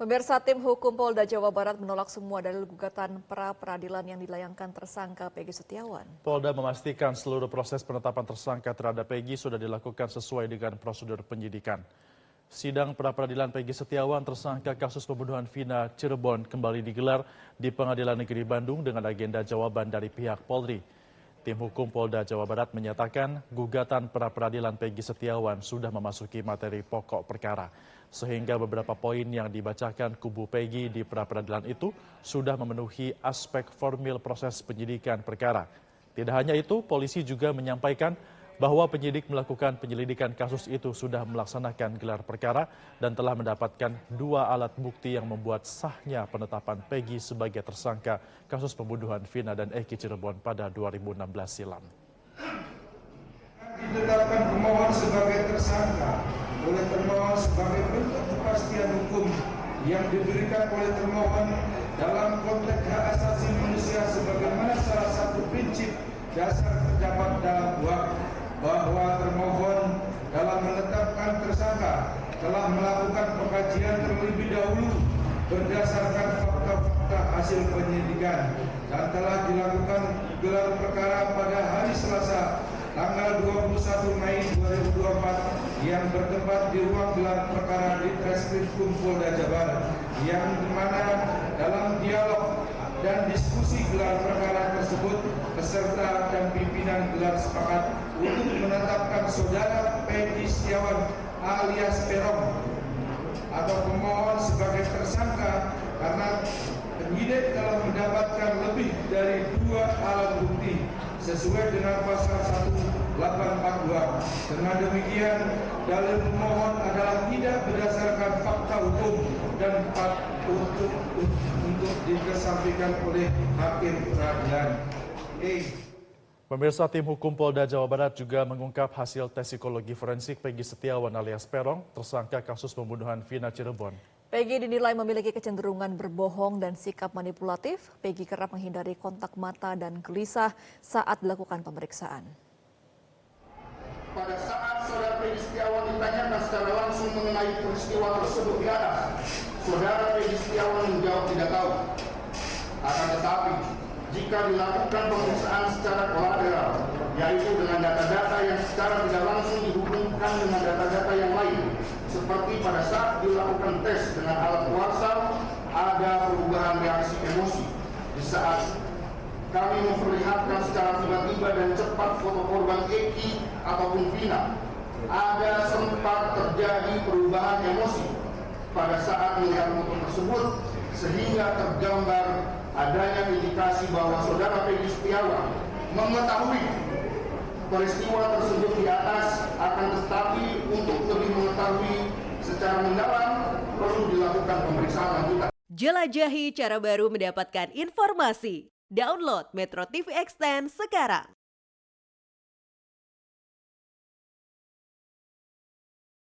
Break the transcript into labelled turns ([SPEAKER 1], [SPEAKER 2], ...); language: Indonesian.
[SPEAKER 1] Pemirsa, tim hukum Polda Jawa Barat menolak semua dalil gugatan pra-peradilan yang dilayangkan tersangka Peggy Setiawan.
[SPEAKER 2] Polda memastikan seluruh proses penetapan tersangka terhadap Peggy sudah dilakukan sesuai dengan prosedur penyidikan. Sidang pra-peradilan Peggy Setiawan tersangka kasus pembunuhan Vina Cirebon kembali digelar di Pengadilan Negeri Bandung dengan agenda jawaban dari pihak Polri. Tim hukum Polda Jawa Barat menyatakan gugatan pra-peradilan Peggy Setiawan sudah memasuki materi pokok perkara, sehingga beberapa poin yang dibacakan kubu Peggy di pra-peradilan itu sudah memenuhi aspek formil proses penyidikan perkara. Tidak hanya itu, polisi juga menyampaikan bahwa penyidik melakukan penyelidikan kasus itu sudah melaksanakan gelar perkara dan telah mendapatkan 2 alat bukti yang membuat sahnya penetapan Peggy sebagai tersangka kasus pembunuhan Vina dan Eki Cirebon pada 2016 silam.
[SPEAKER 3] Ditetapkan pemohon sebagai tersangka oleh termohon sebagai bentuk kepastian hukum yang diberikan oleh termohon dalam konteks hak asasi manusia sebagaimana salah satu prinsip dasar terdapat dalam bahwa termohon dalam menetapkan tersangka telah melakukan pengkajian terlebih dahulu berdasarkan fakta-fakta hasil penyidikan dan telah dilakukan gelar perkara pada hari Selasa tanggal 21 Mei 2024 yang bertempat di ruang gelar perkara di Treskrimum Polda Jawa Barat yang dimana dalam dialog dan diskusi gelar perkara tersebut peserta dan pimpinan gelar sepakat untuk menetapkan saudara Peggy Setiawan alias Peron atau pemohon sebagai tersangka karena penyidik telah mendapatkan lebih dari 2 alat bukti sesuai dengan pasal 1842. Dengan demikian, dalil pemohon adalah tidak berdasarkan fakta hukum dan untuk dikesampingkan oleh hakim peradilan.
[SPEAKER 2] Pemirsa, tim hukum Polda Jawa Barat juga mengungkap hasil tes psikologi forensik Peggy Setiawan alias Peron, tersangka kasus pembunuhan Vina Cirebon.
[SPEAKER 1] Peggy dinilai memiliki kecenderungan berbohong dan sikap manipulatif. Peggy kerap menghindari kontak mata dan gelisah saat dilakukan pemeriksaan.
[SPEAKER 4] Pada saat saudara Peggy Setiawan ditanyakan secara langsung mengenai peristiwa tersebut di atas, saudara Peggy Setiawan menjawab tidak tahu. Akan tetapi, jika dilakukan pemeriksaan secara kolateral, yaitu dengan data-data yang secara tidak langsung dihubungkan dengan data-data yang lain, seperti pada saat dilakukan tes dengan alat warsal, ada perubahan reaksi emosi. Di saat kami memperlihatkan secara tiba-tiba dan cepat foto korban Eki ataupun Vina, ada sempat terjadi perubahan emosi pada saat melihat foto tersebut, sehingga tergambar adanya indikasi bahwa saudara Peggy Setiawan mengetahui peristiwa tersebut di atas, akan tetapi untuk lebih mengetahui secara mendalam perlu dilakukan pemeriksaan lanjutan.
[SPEAKER 5] Jelajahi cara baru mendapatkan informasi. Download Metro TV Extend sekarang.